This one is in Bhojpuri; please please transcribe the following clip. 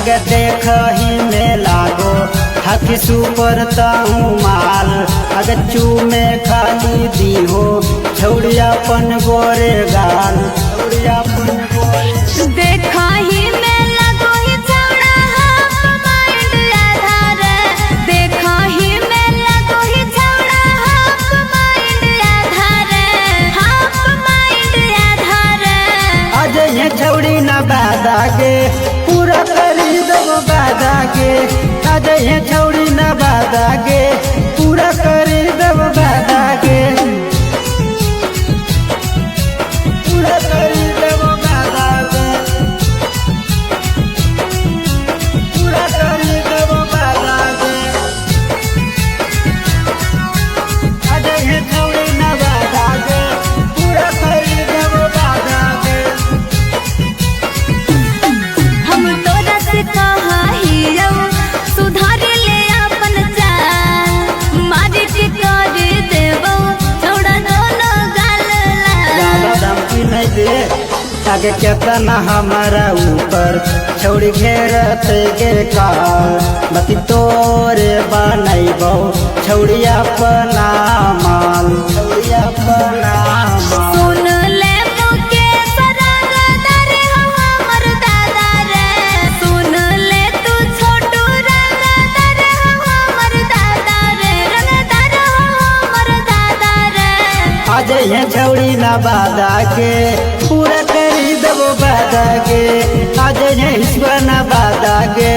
अगे देख ही में लागो हकी सुपर ताऊ माल अगे चूमे खाली दी हो छौड़ियापन गोरे गाल छौड़ियापन गोरे देखा ही में लगो ही छौड़ा हाफ माइंड आधार देखा ही में लगो ही छौड़ा हाफ माइंड आधार आज ये छौड़ी ना बाधा के पूरा करी दबो बाधा के आज ये छौड़ी ना बाधा के पूरा करी दबो बाधा के पूरा करी दबो बाधा के पूरा करी दबो बाधा के आज ये छौड़ी ना बाधा के पूरा करी दबो बाधा के हम तोरा से कहा हीरो सुधार ले अपन चाल मार के कर देबो छौड़ा दोनों गाल लाल धमकी नहीं दे आगे केतना हमारा ऊपर छौड़ी घेरत के काल बती तोरे बनैबो छौड़ी अपना माल छौड़ी अपना माल सुन ले मुके सरंगदार हो हमर दादा रे सुन ले तू छोटू रंगदार हो हमर दादा रे रंगदार हो हमर दादा रे आज ये छौड़ी ना बाधा के पूरा करी दबो बाधा के आज ये ईश्वर ना बाधा के